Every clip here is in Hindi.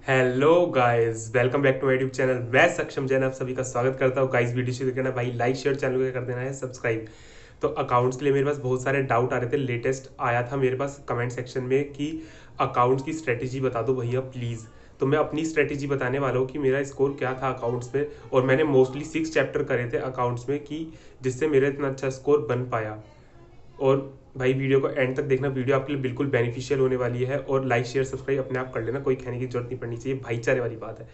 Hello guys, welcome back to my YouTube channel. मैं सक्षम जैन आप सभी का स्वागत करता हूँ। गाइस वीडियो शुरू करना भाई, लाइक शेयर, चैनल को कर देना है सब्सक्राइब। तो अकाउंट्स के लिए मेरे पास बहुत सारे डाउट आ रहे थे। लेटेस्ट आया था मेरे पास कमेंट सेक्शन में कि अकाउंट्स की स्ट्रेटेजी बता दो भैया प्लीज़। तो मैं अपनी स्ट्रेटेजी बताने वाला हूँ कि मेरा स्कोर क्या था अकाउंट्स में, और मैंने मोस्टली 6 चैप्टर करे थे अकाउंट्स में कि जिससे मेरा इतना अच्छा स्कोर बन पाया। और भाई वीडियो को एंड तक देखना, वीडियो आपके लिए बिल्कुल बेनिफिशियल होने वाली है। और लाइक शेयर सब्सक्राइब अपने आप कर लेना, कोई कहने की जरूरत नहीं पड़नी चाहिए, भाईचारे वाली बात है।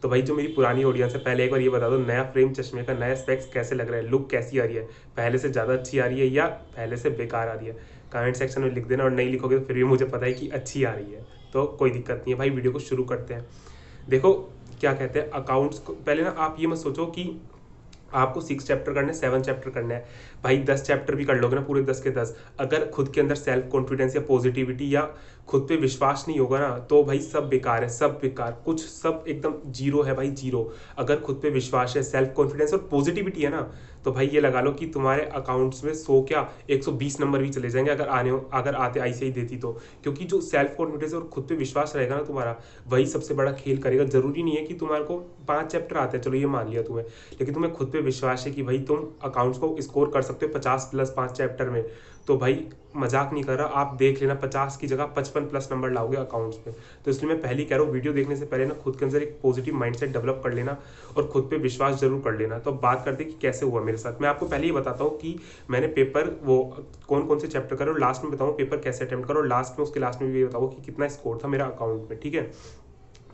तो भाई जो मेरी पुरानी ऑडियंस है, पहले एक बार ये बता दो, नया फ्रेम चश्मे का नया स्पेक्स कैसे लग रहा है, लुक कैसी आ रही है, पहले से ज़्यादा अच्छी आ रही है या पहले से बेकार आ रही है? कमेंट सेक्शन में लिख देना, और नहीं लिखोगे तो फिर भी मुझे पता है कि अच्छी आ रही है। तो कोई दिक्कत नहीं है भाई, वीडियो को शुरू करते हैं। देखो क्या कहते हैं अकाउंट्स को, पहले ना आप ये मत सोचो कि आपको 6 चैप्टर करने, 7 चैप्टर करने हैं। भाई 10 चैप्टर भी कर लोगे ना, पूरे 10 के 10, अगर खुद के अंदर सेल्फ कॉन्फिडेंस या पॉजिटिविटी या खुद पे विश्वास नहीं होगा ना, तो भाई सब बेकार है, सब बेकार, कुछ सब एकदम जीरो है भाई, जीरो। अगर खुद पे विश्वास है, सेल्फ कॉन्फिडेंस और पॉजिटिविटी है ना, तो भाई ये लगा लो कि तुम्हारे अकाउंट्स में 100 क्या 120 नंबर भी चले जाएंगे, अगर आते आईसीआई देती तो। क्योंकि जो सेल्फ कॉन्फिडेंस और खुद पे विश्वास रहेगा ना तुम्हारा, वही सबसे बड़ा खेल करेगा। जरूरी नहीं है कि तुम्हारे को 5 चैप्टर आते हैं, चलो ये मान लिया तुम्हें, लेकिन तुम्हें खुद पे विश्वास है कि भाई तुम अकाउंट्स को स्कोर कर सकते हो 50 प्लस 5 चैप्टर में, तो भाई मजाक नहीं कर रहा, आप देख लेना 50 की जगह 55 प्लस नंबर लाओगे अकाउंट्स में। तो इसलिए मैं पहले कह रहा हूँ, वीडियो देखने से पहले ना खुद के अंदर एक पॉजिटिव माइंडसेट डेवलप कर लेना और खुद पे विश्वास जरूर कर लेना। तो अब बात करते हैं कि कैसे हुआ मेरे साथ। मैं आपको पहले ही बताता हूँ कि मैंने पेपर वो कौन कौन से चैप्टर करे, और लास्ट में बताऊँ पेपर कैसे अटेम्प्ट करो, और लास्ट में उसके लास्ट में भी बताऊँ कि कितना स्कोर था मेरा अकाउंट में, ठीक है।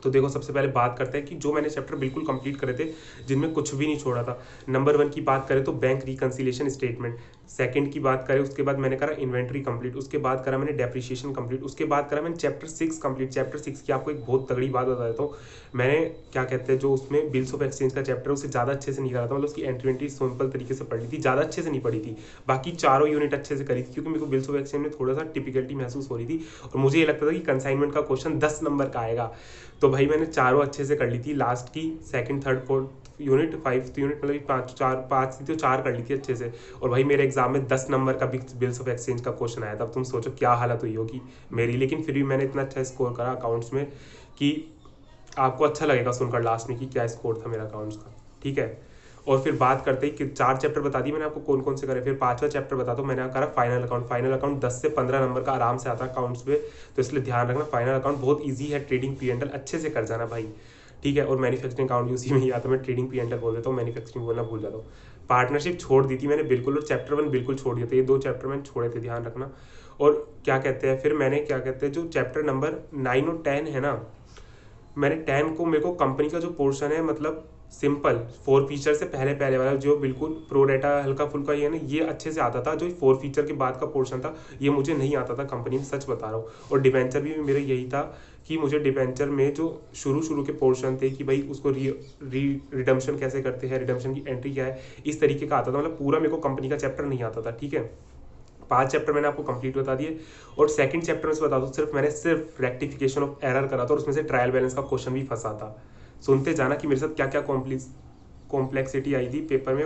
तो देखो सबसे पहले बात करते हैं कि जो मैंने चैप्टर बिल्कुल कंप्लीट करे थे, जिनमें कुछ भी नहीं छोड़ा था। नंबर 1 की बात करें तो बैंक रिकंसिलिएशन स्टेटमेंट। सेकंड की बात करें, उसके बाद मैंने करा इन्वेंट्री कंप्लीट, उसके बाद करा मैंने डेप्रिसिएशन कंप्लीट, उसके बाद करा मैंने चैप्टर 6 कंप्लीट। चैप्टर 6 की आपको एक बहुत तगड़ी बात बता देता हूँ। मैंने क्या कहते हैं, जो उसमें बिल्स ऑफ एक्सचेंज का चैप्टर, उसे ज़्यादा अच्छे से नहीं करा था, मतलब उसकी एंट्री वेंट्री सिंपल तरीके से पढ़ी थी, ज़्यादा अच्छे से नहीं पढ़ी थी। बाकी चारों यूनिट अच्छे से करी थी, क्योंकि मेरे को बिल्स ऑफ एक्सचेंज में थोड़ा सा टिपिकलिटी महसूस हो रही थी, और मुझे ये लगता था कि कंसाइनमेंट का क्वेश्चन 10 नंबर का आएगा। तो भाई मैंने चारों अच्छे से कर ली थी, लास्ट की second third fourth unit, 5th unit, मतलब 5 थी तो 4 कर ली थी अच्छे से। और भाई मेरे एग्जाम में 10 नंबर का बिल्स ऑफ एक्सचेंज का क्वेश्चन आया था। अब तुम सोचो क्या हालत हुई होगी मेरी, लेकिन फिर भी मैंने इतना अच्छा स्कोर करा अकाउंट्स में कि आपको अच्छा लगेगा सुनकर लास्ट में कि क्या स्कोर था मेरा अकाउंट्स का, ठीक है। और फिर बात करते हैं कि 4 चैप्टर बता दिए मैंने आपको कौन कौन से करे। फिर 5वां चैप्टर बता दो, मैंने करा फाइनल अकाउंट। फाइनल अकाउंट 10 से 15 नंबर का आराम से आता है अकाउंट्स में, तो इसलिए ध्यान रखना फाइनल अकाउंट बहुत ईजी है। ट्रेडिंग पी&एल अच्छे से कर जाना भाई, ठीक है। और मैन्युफैक्चरिंग अकाउंट भी उसी में ही आता है, मैं ट्रेडिंग पी&एल बोल देता हूँ, मैन्युफैक्चरिंग बोलना भूल जाता हूँ। पार्टनरशिप छोड़ दी थी मैंने बिल्कुल, और चैप्टर 1 बिल्कुल छोड़ दिया था, ये 2 चैप्टर मैंने छोड़े थे, ध्यान रखना। और क्या कहते हैं, फिर मैंने क्या कहते हैं, जो चैप्टर नंबर 9 और 10 है ना, मैंने 10 को, मेरे को कंपनी का जो पोर्शन है, मतलब सिंपल 4 फीचर से पहले पहले वाला जो बिल्कुल प्रो डेटा हल्का फुल्का ये ना, ये अच्छे से आता था। जो 4 फीचर के बाद का पोर्शन था, ये मुझे नहीं आता था कंपनी में, सच बता रहा हूँ। और डिबेंचर भी मेरा यही था कि मुझे डिबेंचर में जो शुरू शुरू के पोर्शन थे कि भाई उसको रिडम्पशन कैसे करते हैं, रिडम्पशन की एंट्री क्या है, इस तरीके का आता था। मतलब पूरा मेरे को कंपनी का चैप्टर नहीं आता था, ठीक है। 5 चैप्टर मैंने आपको कंप्लीट बता दिए। और सेकंड चैप्टर में से बता दूं, सिर्फ रेक्टिफिकेशन ऑफ एरर करा था, और उसमें से ट्रायल बैलेंस का क्वेश्चन भी फंसा था। सुनते जाना कि मेरे साथ क्या क्या कॉम्प्लेक्सिटी आई थी पेपर में,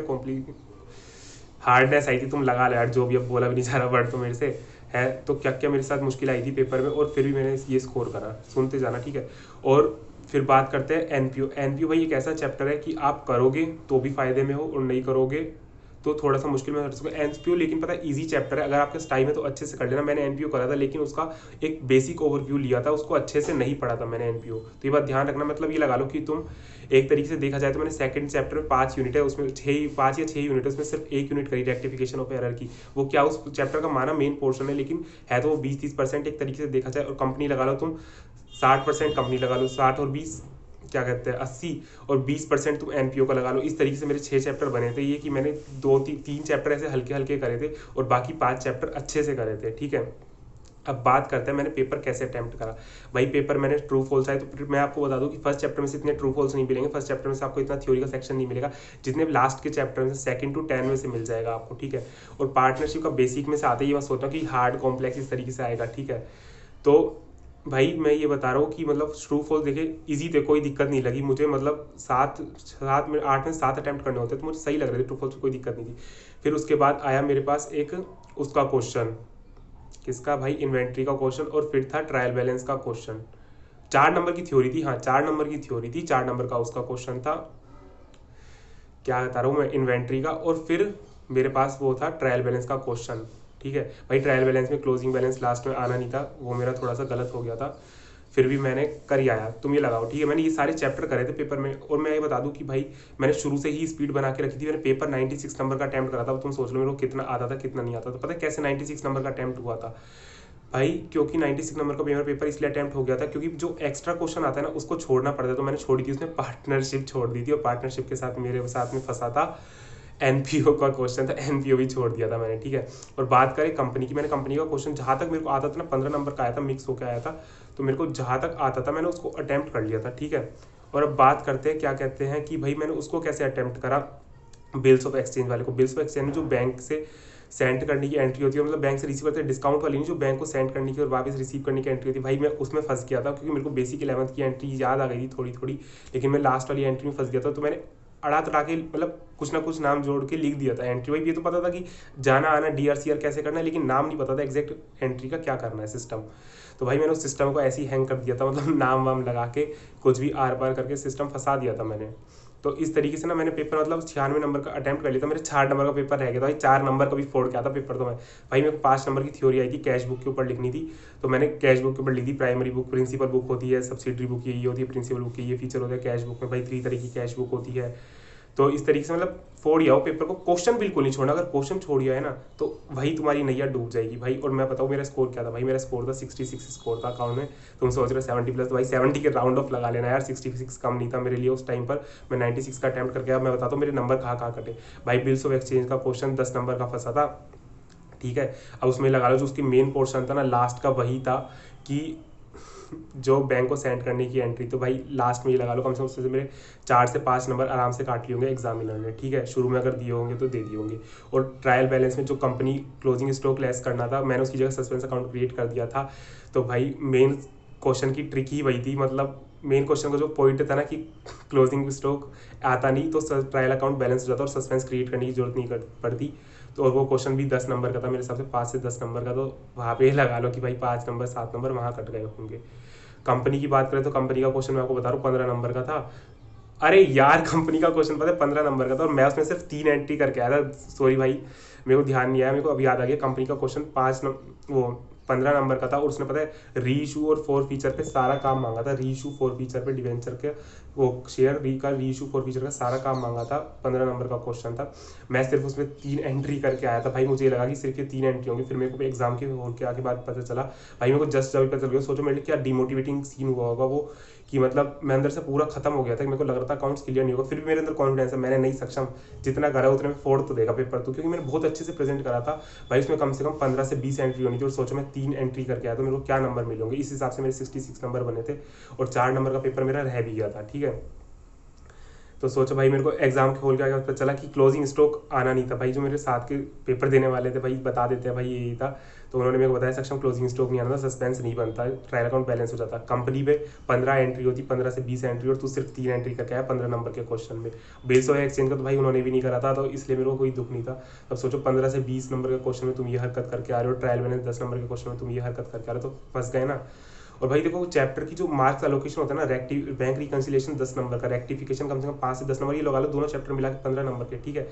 हार्डनेस आई थी, तुम लगा लो यार, जो भी अब बोला भी नहीं जा रहा वर्ड तो मेरे से है, तो क्या क्या मेरे साथ मुश्किल आई थी पेपर में, और फिर भी मैंने ये स्कोर करा। सुनते जाना, ठीक है। और फिर बात करते हैं एनपीओ। एनपीओ भाई एक ऐसा चैप्टर है कि आप करोगे तो भी फायदे में हो, और नहीं करोगे तो थोड़ा सा मुश्किल में हट सकते हो। एनपीओ लेकिन पता है ईजी चैप्टर है, अगर आपके टाइम है तो अच्छे से कर लेना। मैंने एनपीओ करा था, लेकिन उसका एक बेसिक ओवरव्यू लिया था, उसको अच्छे से नहीं पढ़ा था मैंने एनपीओ। तो ये बात ध्यान रखना, मतलब ये लगा लो कि तुम एक तरीके से देखा जाए तो मैंने सेकंड चैप्टर में 5 यूनिट है, उसमें 5 या 6 यूनिट है, उसमें सिर्फ 1 यूनिट करी रेक्टिफिकेशन ऑफ एरर की। वो क्या उस चैप्टर का माना मेन पोर्शन है, लेकिन है तो वो 20-30% एक तरीके से देखा जाए। और कंपनी लगा लो तुम 60%, कंपनी लगा लो 60 और 20 क्या कहते हैं 80, और 20% तुम एनपीओ का लगा लो। इस तरीके से मेरे 6 चैप्टर बने थे। ये कि मैंने 2-3 चैप्टर ऐसे हल्के हल्के करे थे, और बाकी 5 चैप्टर अच्छे से करे थे, ठीक है। अब बात करते हैं मैंने पेपर कैसे अटेम्प्ट करा। भाई पेपर मैंने ट्रू फॉल्स आए, तो फिर मैं आपको बता दूं कि फर्स्ट चैप्टर में से इतने ट्रू फॉल्स नहीं मिलेंगे, फर्स्ट चैप्टर में से आपको इतना थ्योरी का सेक्शन नहीं मिलेगा जितने लास्ट के चैप्टर में से 2 to 10 में से मिल जाएगा आपको, ठीक है। और पार्टनरशिप का बेसिक में से आते ही मैं सोचता हूँ कि हार्ड कॉम्प्लेक्स इस तरीके से आएगा, ठीक है। तो भाई मैं ये बता रहा हूँ कि मतलब ट्रू फॉल्स देखे इजी थे, कोई दिक्कत नहीं लगी मुझे, मतलब 8 में 7 अटैम्प्ट करने होते तो मुझे सही लग रहे थे, ट्रू फॉल्स में कोई दिक्कत नहीं थी। फिर उसके बाद आया मेरे पास एक उसका क्वेश्चन, किसका भाई, इन्वेंट्री का क्वेश्चन, और फिर था ट्रायल बैलेंस का क्वेश्चन। 4 नंबर की थ्योरी थी, हाँ 4 नंबर की थ्योरी थी, 4 नंबर का उसका क्वेश्चन था, क्या बता रहा हूँ मैं, इन्वेंट्री का। और फिर मेरे पास वो था ट्रायल बैलेंस का क्वेश्चन, ठीक है भाई। ट्रायल बैलेंस में क्लोजिंग बैलेंस लास्ट में आना नहीं था, वो मेरा थोड़ा सा गलत हो गया था, फिर भी मैंने कर ही आया। तुम ये लगाओ, ठीक है। मैंने ये सारे चैप्टर करे थे पेपर में, और मैं ये बता दूं कि भाई मैंने शुरू से ही स्पीड बना के रखी थी। मैंने पेपर 96 नंबर का अटैम्प्ट करा था। तुम सोच लो मेरे को कितना आता था कितना नहीं आता था। पता है कैसे 96 नंबर का अटैम्प्ट हुआ था भाई? क्योंकि 96 नंबर का पेपर इसलिए अटैम्प्ट हो गया था क्योंकि जो एक्स्ट्रा क्वेश्चन आता है ना उसको छोड़ना पड़ता है, तो मैंने छोड़ी थी उसमें पार्टनरशिप छोड़ दी थी, और पार्टनरशिप के साथ मेरे साथ में फंसा था एनपीओ का क्वेश्चन था, एनपीओ भी छोड़ दिया था मैंने, ठीक है। और बात करें कंपनी की, मैंने कंपनी का क्वेश्चन जहाँ तक मेरे को आता था ना 15 नंबर का आया था, मिक्स होकर आया था, तो मेरे को जहाँ तक आता था मैंने उसको अटैम्प्ट कर लिया था, ठीक है। और अब बात करते हैं क्या कहते हैं कि भाई मैंने उसको कैसे अटैम्प्ट करा, बिल्स ऑफ एक्सचेंज वाले को। बिल्स ऑफ एक्सचेंज में जो बैंक से सेंड करने की एंट्री होती है, मतलब बैंक से रिसीव करते हैं, डिस्काउंट वाली नहीं, जो बैंक को सेंड करने की और वापस रिसीव करने की एंट्री होती है, भाई मैं उसमें फंस गया था क्योंकि मेरे को बेसिक 11th की एंट्री याद आ गई थी थोड़ी थोड़ी, लेकिन मैं लास्ट वाली एंट्री में फंस गया था। तो मैंने अड़ा तड़ा के मतलब कुछ ना कुछ नाम जोड़ के लिख दिया था एंट्री। भाई ये तो पता था कि जाना आना डीआरसीआर कैसे करना है, लेकिन नाम नहीं पता था एग्जैक्ट एंट्री का क्या करना है सिस्टम। तो भाई मैंने उस सिस्टम को ऐसे ही हैंग कर दिया था, मतलब नाम वाम लगा के कुछ भी आर पार करके सिस्टम फंसा दिया था मैंने। तो इस तरीके से ना मैंने पेपर मतलब 96 नंबर का अटैम्प्ट कर लिया था। मेरे 4 नंबर का पेपर रह गया था भाई, 4 नंबर का भी फोड़ के आता पेपर। तो मैं भाई मेरे को 5 नंबर की थ्योरी आई थी, कैश बुक के ऊपर लिखनी थी, तो मैंने कैश बुक के ऊपर लिख दी। प्राइमरी बुक, प्रिंसिपल बुक होती है, सब्सिडरी बुक यही होती है, प्रिंसिपल बुक की ये फीचर होता है कैश बुक में भाई। 3 तरह की कैश बुक होती है। तो इस तरीके से मतलब फोड़ आओ पेपर को, क्वेश्चन बिल्कुल नहीं छोड़ना। अगर क्वेश्चन छोड़ है ना तो वही तुम्हारी नैया डूब जाएगी भाई। और मैं बताऊँ मेरा स्कोर क्या था भाई, मेरा स्कोर था 66 स्कोर था अकाउंट में। तुम सोच रहे हो 70 प्लस, तो भाई 70 के राउंड ऑफ लगा लेना यार, 66 कम नहीं था मेरे लिए उस टाइम पर। मैं 96 का अटैम्प्ट करके आया। मैं बताता हूँ मेरे नंबर कहाँ कटे भाई। बिल्स ऑफ एक्सचेंज का क्वेश्चन 10 नंबर का फंसा था, ठीक है। अब उसमें लगा लो जो उसकी मेन पोर्शन था ना लास्ट का, वही था कि जो बैंक को सेंड करने की एंट्री। तो भाई लास्ट में ये लगा लो कम से कम उससे मेरे 4 से 5 नंबर आराम से काट लिए होंगे एग्जामिनर ने, ठीक है। शुरू में अगर दिए होंगे तो दे दिए होंगे। और ट्रायल बैलेंस में जो कंपनी क्लोजिंग स्टॉक लेस करना था, मैंने उसकी जगह सस्पेंस अकाउंट क्रिएट कर दिया था। तो भाई मेन क्वेश्चन की ट्रिक ही वही थी, मतलब मेन क्वेश्चन का जो पॉइंट था ना कि क्लोजिंग स्टॉक आता नहीं तो ट्रायल अकाउंट बैलेंस हो जाता और सस्पेंस क्रिएट करने की जरूरत नहीं पड़ती। तो और वो क्वेश्चन भी 10 नंबर का था मेरे हिसाब से, 5 से 10 नंबर का। तो वहाँ पे लगा लो कि भाई 5 नंबर 7 नंबर वहाँ कट गए होंगे। कंपनी की बात करें तो कंपनी का क्वेश्चन मैं आपको बता रहा हूँ 15 नंबर का था। अरे यार कंपनी का क्वेश्चन पता है 15 नंबर का था, और मैं उसमें सिर्फ 3 एंट्री करके आया था। सॉरी भाई मेरे को ध्यान नहीं आया, मेरे को अभी याद आ गया। कंपनी का क्वेश्चन 15 नंबर का था, और उसने पता है री इशू और 4 फीचर पे सारा काम मांगा था। री इशू 4 फीचर पे डिवेंचर के वो शेयर री इशू 4 फीचर का सारा काम मांगा था। 15 नंबर का क्वेश्चन था। मैं सिर्फ उसमें 3 एंट्री करके आया था भाई। मुझे लगा कि सिर्फ ये 3 एंट्री होंगी, फिर मेरे को एग्जाम के होल के आगे बाद पता चला भाई। मेरे को जस्ट जब पता चल गया, सोचो मेरे लिए क्या डिमोटिवेटिंग सीन हुआ होगा वो, कि मतलब मैं अंदर से पूरा खत्म हो गया था। मेरे को लग रहा था अकाउंट्स क्लियर नहीं होगा, फिर भी मेरे अंदर कॉन्फिडेंस है मैंने नहीं सक्षम, जितना करा उतने में फोड़ तो देगा पेपर तो, क्योंकि मैंने बहुत अच्छे से प्रेजेंट करा था भाई। उसमें कम से कम 15 से 20 एंट्री होनी थी, और सोचो मैं 3 एंट्री करके आया तो मेरे को क्या नंबर मिलेंगे। इस हिसाब से मेरे 66 नंबर बने थे, और 4 नंबर का पेपर मेरा रह भी गया था, ठीक है। तो सोचो भाई मेरे को एग्जाम के होल के आगे पता चला कि क्लोजिंग स्टॉक आना नहीं था भाई। जो मेरे साथ के पेपर देने वाले थे भाई बता देते हैं भाई यही था, तो उन्होंने मेरे को बताया सक्षम क्लोजिंग स्टॉक नहीं आना था, सस्पेंस नहीं बनता, ट्रायल अकाउंट बैलेंस हो जाता। कंपनी में 15 एंट्री होती, 15 से 20 एंट्री, और तू सिर्फ 3 एंट्री करके आया 15 नंबर के क्वेश्चन में। बेस ऑफ एक्सचेंज का तो भाई उन्होंने भी नहीं करा था, तो इसलिए मेरे को कोई दुख नहीं था। अब सोचो 15 से 20 नंबर के क्वेश्चन में तुम ये हरकत करके आ रहे हो, ट्रायल बैलेंस 10 नंबर के क्वेश्चन में तुम ये हरकत करके आ रहे हो, तो फंस गए ना। और भाई देखो चैप्टर की जो मार्क्स एलोकेशन होता है ना, बैंक रिकंसिलिएशन 10 नंबर का, रेक्टिफिकेशन कम से कम 5 से 10 नंबर, ये लगा लो दोनों चैप्टर मिला के 15 नंबर के, ठीक है।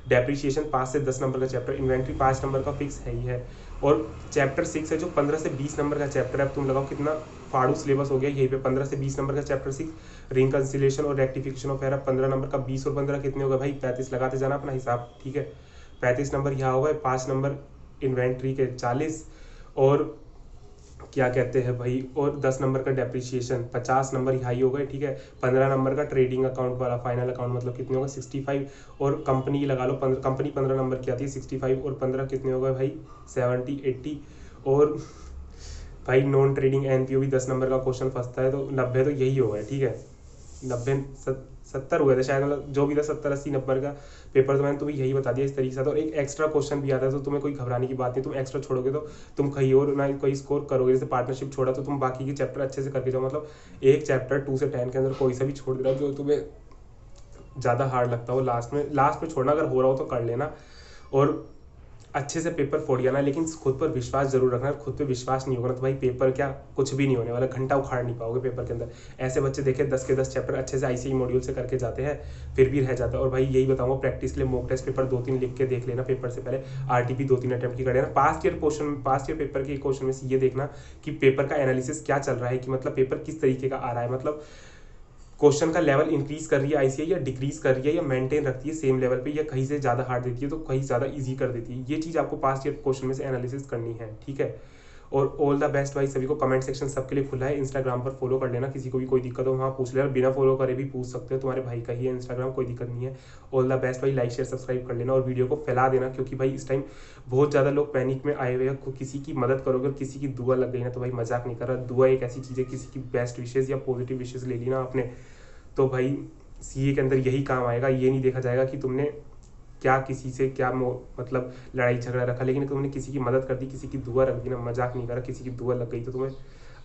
डेप्रिसिएशन 5 से 10 नंबर का चैप्टर, इन्वेंट्री 5 नंबर का फिक्स है ही है। और चैप्टर 6 है जो 15 से 20 नंबर का चैप्टर है। अब तुम लगाओ कितना फाड़ू सिलेबस हो गया यहीं पे। 15 से 20 नंबर का चैप्टर 6, रिकंसिलिएशन और रेक्टिफिकेशन ऑफ एरर 15 नंबर का। 20 और 15 कितने हो गए भाई, 35 लगाते जाना अपना हिसाब, ठीक है। 35 नंबर यहाँ हो गए, 5 नंबर इन्वेंट्री के 40, और क्या कहते हैं भाई, और 10 नंबर का डेप्रिसिएशन, 50 नंबर हाई हो गए, ठीक है। 15 नंबर का ट्रेडिंग अकाउंट वाला फाइनल अकाउंट, मतलब कितने होगा 65, और कंपनी लगा लो कंपनी 15 नंबर की आती है, 65 और 15 कितने हो गए भाई 70 80, और भाई नॉन ट्रेडिंग एनपीओ भी 10 नंबर का क्वेश्चन फंसता है, तो 90 तो यही हो गया, ठीक है। 70 हुए थे शायद, मतलब जो भी था 70-80 नंबर का पेपर, तो मैंने तुम्हें यही बता दिया इस तरीके से। तो एक एक्स्ट्रा क्वेश्चन भी आता है, तो तुम्हें कोई घबराने की बात नहीं। तुम एक्स्ट्रा छोड़ोगे तो तुम कहीं और ना कोई स्कोर करोगे। जैसे पार्टनरशिप छोड़ा तो तुम बाकी के चैप्टर अच्छे से करके जाओ, मतलब एक चैप्टर 2 से 10 के अंदर कोई सा भी छोड़ दे रहा हो जो तुम्हें ज़्यादा हार्ड लगता हो, लास्ट में छोड़ना, अगर हो रहा हो तो कर लेना। और अच्छे से पेपर फोड़ ना, लेकिन खुद पर विश्वास जरूर रखना। खुद पे विश्वास नहीं होगा ना तो भाई पेपर क्या कुछ भी नहीं होने वाला, घंटा उखाड़ नहीं पाओगे पेपर के अंदर। ऐसे बच्चे देखे 10 के 10 चैप्टर अच्छे से आईसीआई मॉड्यूल से करके जाते हैं, फिर भी रह जाता है। और भाई यही बताऊंगा, प्रैक्टिस के लिए मॉक टेस्ट पेपर 2-3 लिख के देख लेना पेपर से पहले, आरटीपी 2-3 अटेम्प्ट की कर लेना। पास्ट ईयर पेपर के क्वेश्चन में से ये देखना कि पेपर का एनालिसिस क्या चल रहा है, कि मतलब पेपर किस तरीके का आ रहा है, मतलब क्वेश्चन का लेवल इंक्रीज कर रही है आईसीआई या डिक्रीज कर रही है, या मेंटेन रखती है सेम लेवल पे, या कहीं से ज़्यादा हार्ड देती है तो कहीं ज़्यादा इजी कर देती है। ये चीज़ आपको पास्ट ईयर क्वेश्चन में से एनालिसिस करनी है, ठीक है। और ऑल द बेस्ट भाई सभी को। कमेंट सेक्शन सबके लिए खुला है, इंस्टाग्राम पर फॉलो कर लेना, किसी को भी कोई दिक्कत हो वहाँ पूछ लेना, बिना फॉलो करे भी पूछ सकते हो, तुम्हारे भाई का ही है इंस्टाग्राम, कोई दिक्कत नहीं है। ऑल द बेस्ट भाई, लाइक शेयर सब्सक्राइब कर लेना और वीडियो को फैला देना, क्योंकि भाई इस टाइम बहुत ज़्यादा लोग पैनिक में आए हुए हैं। किसी की मदद करोगे और किसी की दुआ लग गई ना तो भाई मजाक नहीं कर रहा, दुआ एक ऐसी चीज़ है, किसी की बेस्ट विशेज़ या पॉजिटिव विशेज़ ले ली ना आपने तो भाई सीए के अंदर यही काम आएगा। ये नहीं देखा जाएगा कि तुमने क्या किसी से क्या मतलब लड़ाई झगड़ा रखा, लेकिन तुमने किसी की मदद कर दी, किसी की दुआ रख दी ना, मजाक नहीं करा, किसी की दुआ लग गई तो तुम्हें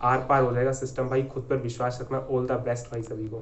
आर पार हो जाएगा सिस्टम। भाई खुद पर विश्वास रखना। ऑल द बेस्ट भाई सभी को।